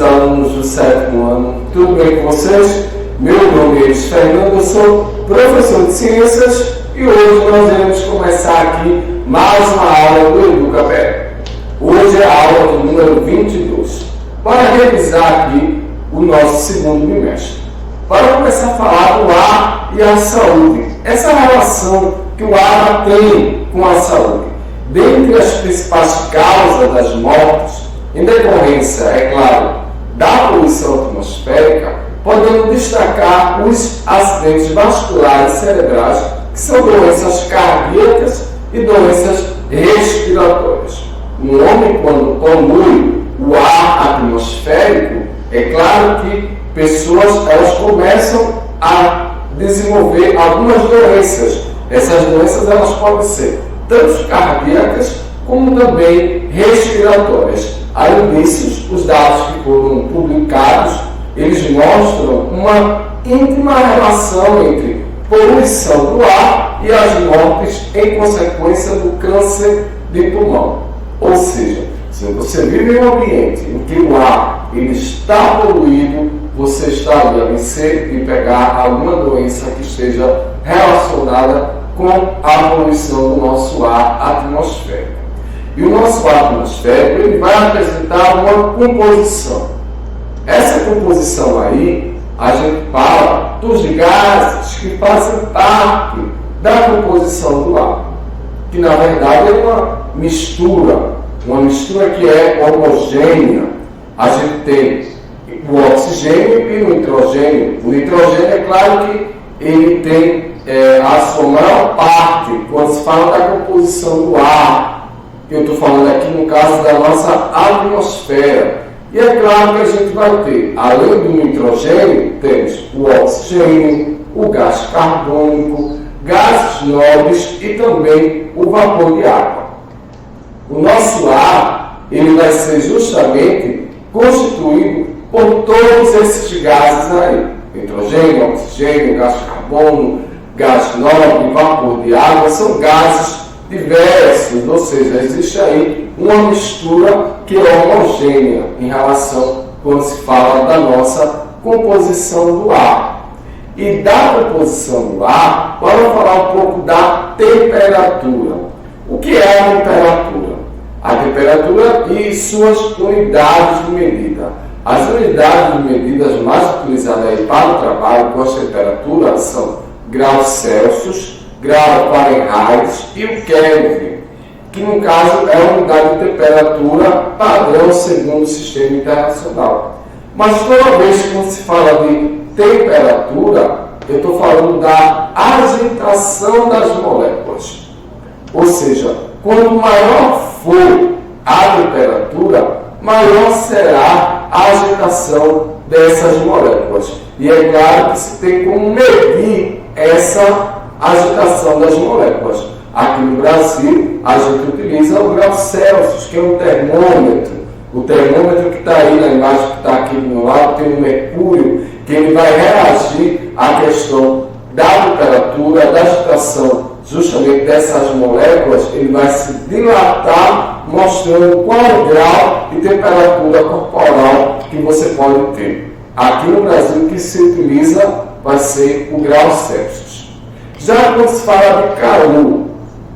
alunos do 7º ano, tudo bem com vocês? Meu nome é Fernando, eu sou professor de Ciências e hoje nós iremos começar aqui mais uma aula do Educapé. Hoje é a aula do número 22, para revisar aqui o nosso segundo bimestre. Para começar a falar do ar e a saúde, essa relação que o ar tem com a saúde. Dentre as principais causas das mortes, em decorrência, é claro, da poluição atmosférica, podemos destacar os acidentes vasculares cerebrais, que são doenças cardíacas e doenças respiratórias. Um homem, quando polui o ar atmosférico, é claro que pessoas elas começam a desenvolver algumas doenças. Essas doenças elas podem ser tanto cardíacas como também respiratórias. Há indícios, os dados que foram publicados, eles mostram uma íntima relação entre poluição do ar e as mortes em consequência do câncer de pulmão. Ou seja, se você vive em um ambiente em que o ar ele está poluído, você está ali a vencer de pegar alguma doença que esteja relacionada com a poluição do nosso ar atmosférico. E o nosso ar atmosférico ele vai apresentar uma composição. Essa composição aí, a gente fala dos gases que fazem parte da composição do ar, que na verdade é uma mistura que é homogênea. A gente tem o oxigênio e o nitrogênio. O nitrogênio é claro que ele tem a sua maior parte quando se fala da composição do ar. Eu estou falando aqui no caso da nossa atmosfera. E é claro que a gente vai ter, além do nitrogênio, temos o oxigênio, o gás carbônico, gases nobres e também o vapor de água. O nosso ar ele vai ser justamente constituído por todos esses gases aí. Nitrogênio, oxigênio, gás carbono, gás nobre, vapor de água, são gases diversos, ou seja, existe aí uma mistura que é homogênea em relação quando se fala da nossa composição do ar. E da composição do ar, vamos falar um pouco da temperatura. O que é a temperatura? A temperatura e suas unidades de medida. As unidades de medidas mais utilizadas aí para o trabalho com as temperaturas são graus Celsius, grau Fahrenheit e o Kelvin, que no caso é a unidade de temperatura padrão segundo o sistema internacional. Mas toda vez que se fala de temperatura, eu estou falando da agitação das moléculas. Ou seja, quanto maior for a temperatura, maior será a agitação dessas moléculas. E é claro que se tem como medir essa agitação das moléculas. Aqui no Brasil, a gente utiliza o grau Celsius, que é um termômetro. O termômetro que está aí na imagem que está aqui do meu lado, tem um mercúrio, que ele vai reagir à questão da temperatura, da agitação justamente dessas moléculas, ele vai se dilatar, mostrando qual é o grau de temperatura corporal que você pode ter. Aqui no Brasil, o que se utiliza vai ser o grau Celsius. Já quando se fala de calor,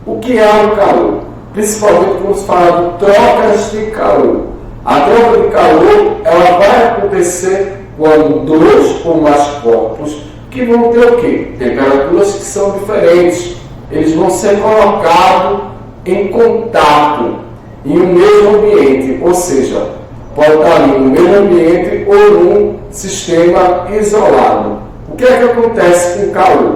o que é o calor? Principalmente quando se fala de trocas de calor. A troca de calor ela vai acontecer quando dois ou mais corpos que vão ter o quê? Temperaturas que são diferentes. Eles vão ser colocados em contato em um mesmo ambiente, ou seja, pode estar ali no mesmo ambiente ou num sistema isolado. O que é que acontece com o calor?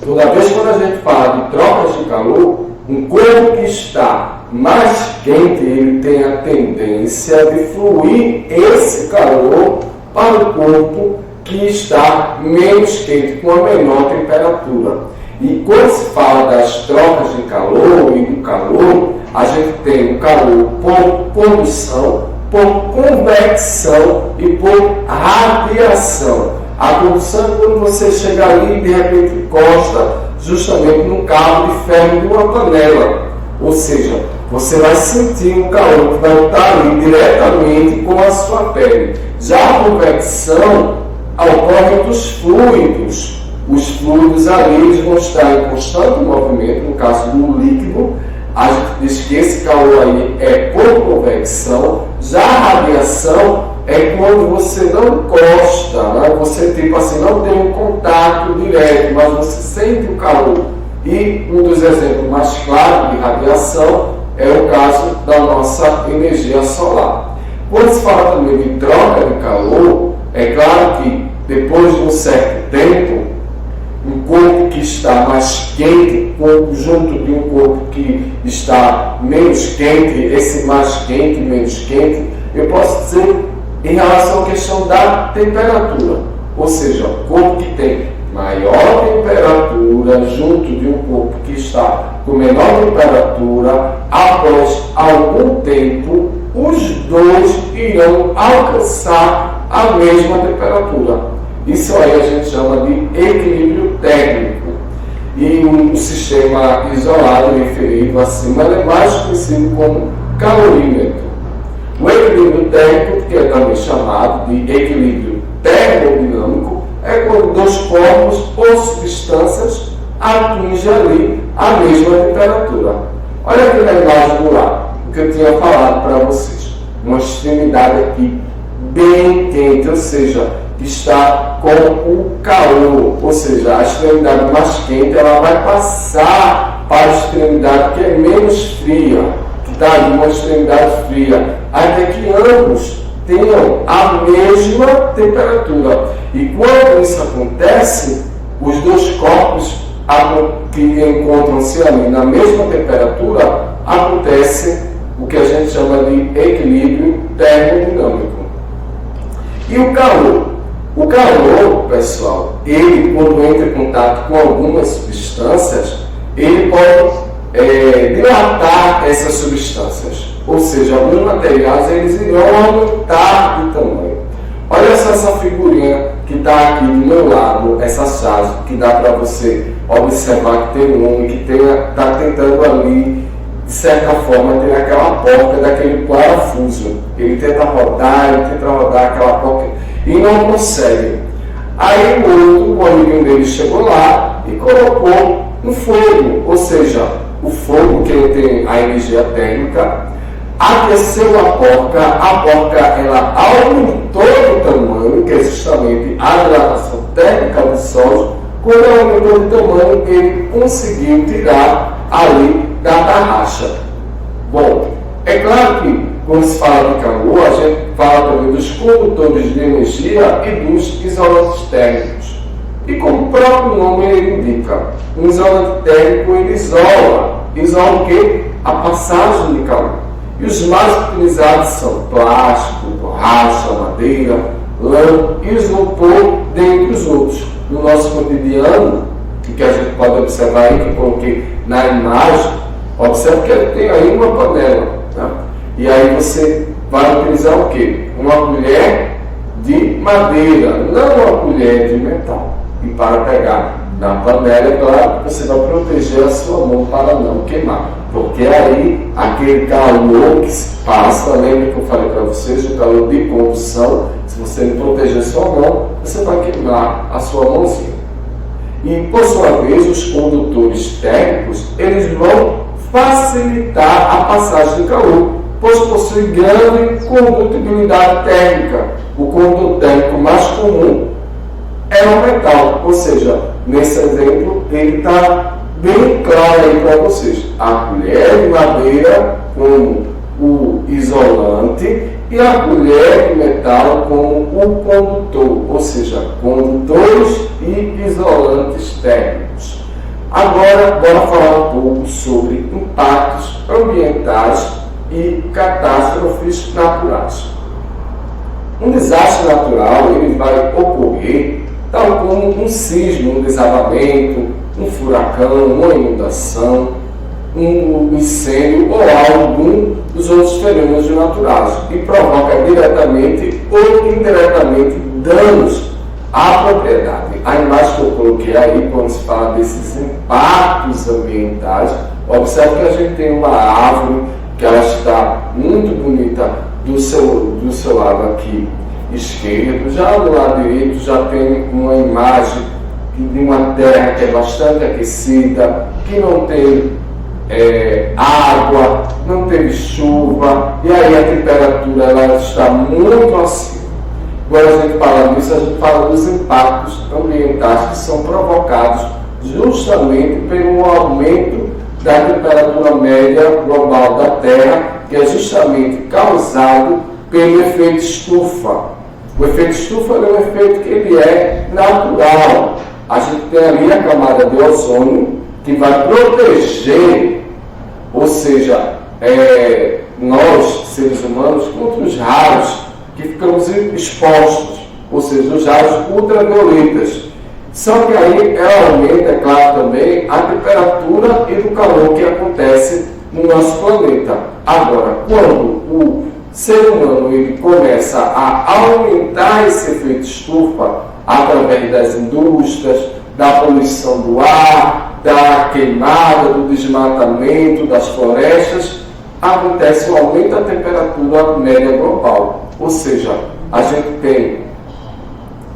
Toda vez quando a gente fala de trocas de calor, um corpo que está mais quente, ele tem a tendência de fluir esse calor para o corpo que está menos quente, com a menor temperatura. E quando se fala das trocas de calor e do calor, a gente tem o calor por condução, por convecção e por radiação. A condução é quando você chega ali e de repente encosta justamente num cabo de ferro de uma panela. Ou seja, Você vai sentir um calor que vai estar ali diretamente com a sua pele. Já a convecção ocorre dos fluidos. Os fluidos ali eles vão estar em constante movimento. No caso do líquido, a gente diz que esse calor aí é por convecção. Já a radiação é quando você não encosta, né? Você tipo assim, não tem um contato direto, mas você sente o calor. E um dos exemplos mais claros de radiação é o caso da nossa energia solar. Quando se fala também de troca de calor, é claro que depois de um certo tempo, um corpo que está mais quente, junto de um corpo que está menos quente, esse mais quente, menos quente, eu posso dizer em relação à questão da temperatura. Ou seja, o corpo que tem maior temperatura junto de um corpo que está com menor temperatura, após algum tempo, os dois irão alcançar a mesma temperatura. Isso aí a gente chama de equilíbrio térmico. E um sistema isolado referido acima é mais conhecido como calorímetro. O equilíbrio térmico, que é também chamado de equilíbrio termodinâmico, é quando dois corpos ou substâncias atingem ali a mesma temperatura. Olha aqui na imagem do lado, o que eu tinha falado para vocês. Uma extremidade aqui bem quente, ou seja, que está com o calor, ou seja, a extremidade mais quente ela vai passar para a extremidade que é menos fria, que está ali uma extremidade fria, até que ambos tenham a mesma temperatura. E quando isso acontece, os dois corpos que encontram-se ali na mesma temperatura, acontece o que a gente chama de equilíbrio termodinâmico. E o calor? O calor, pessoal, ele quando entra em contato com algumas substâncias, ele pode dilatar essas substâncias. Ou seja, alguns materiais eles irão aumentar de tamanho. Olha só essa figurinha que está aqui do meu lado, essa chave que dá para você observar que tem um homem que está tentando ali, de certa forma, ter aquela porta daquele parafuso. Ele tenta rodar aquela porta e não consegue. Aí o amiguinho dele chegou lá e colocou um fogo, ou seja, o fogo que ele tem a energia térmica, aqueceu a porca ela aumentou o tamanho, que é justamente a dilatação térmica do sólido. Quando ela aumentou o tamanho, ele conseguiu tirar ali da tarraxa. Bom, é claro que quando se fala de calor, a gente fala também dos condutores de energia e dos isolantes térmicos. E como o próprio nome ele indica, um isolante térmico ele isola o quê? A passagem de calor. E os mais utilizados são plástico, borracha, madeira, lã e isopor, dentre os outros. No nosso cotidiano, que a gente pode observar aí, que eu coloquei na imagem, observe que ele tem aí uma panela. Tá? E aí você vai utilizar o quê? Uma colher de madeira, não uma colher de metal. E para pegar na panela, é claro que você vai proteger a sua mão para não queimar. Porque aí, aquele calor que se passa, lembra que eu falei para vocês, o calor de condução, se você não proteger a sua mão, você vai queimar a sua mãozinha. E, por sua vez, os condutores térmicos, eles vão facilitar a passagem de calor, pois possuem grande condutibilidade térmica. O condutor térmico mais comum é o metal, ou seja, nesse exemplo, ele está bem claro aí para vocês. A colher de madeira como o isolante e a colher de metal como o condutor, ou seja, condutores e isolantes térmicos. Agora, bora falar um pouco sobre impactos ambientais e catástrofes naturais. Um desastre natural ele vai ocorrer tal como um sismo, um desabamento, um furacão, uma inundação, um incêndio ou algum dos outros fenômenos naturais e provoca diretamente ou indiretamente danos à propriedade. A imagem que eu coloquei aí, quando se fala desses impactos ambientais, observe que a gente tem uma árvore que ela está muito bonita do seu lado aqui esquerdo. Já do lado direito já tem uma imagem de uma terra que é bastante aquecida, que não tem água, não teve chuva, e aí a temperatura ela está muito acima. Quando a gente fala disso, a gente fala dos impactos ambientais que são provocados justamente pelo aumento da temperatura média global da Terra, que é justamente causado pelo efeito estufa. O efeito estufa é um efeito que ele é natural. A gente tem ali a camada de ozônio que vai proteger, ou seja, nós, seres humanos, contra os raios que ficamos expostos, ou seja, os raios ultravioletas. Só que aí ela aumenta, é claro, também a temperatura e do calor que acontece no nosso planeta. Agora, quando o ser humano ele começa a aumentar esse efeito estufa através das indústrias, da poluição do ar, da queimada, do desmatamento das florestas, acontece o aumento da temperatura média global. Ou seja, a gente tem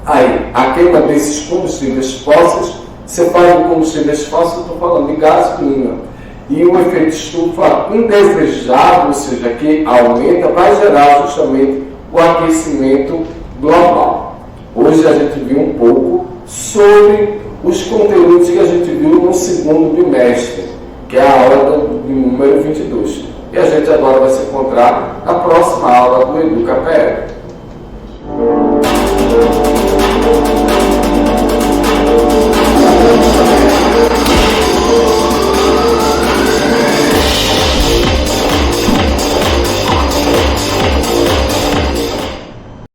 aí a queima desses combustíveis fósseis. Você fala de combustíveis fósseis, eu estou falando de gasolina. E o efeito estufa indesejado, ou seja, que aumenta, vai gerar justamente o aquecimento global. Hoje a gente viu um pouco sobre os conteúdos que a gente viu no segundo bimestre, que é a aula do número 22. E a gente agora vai se encontrar na próxima aula do EducaPR.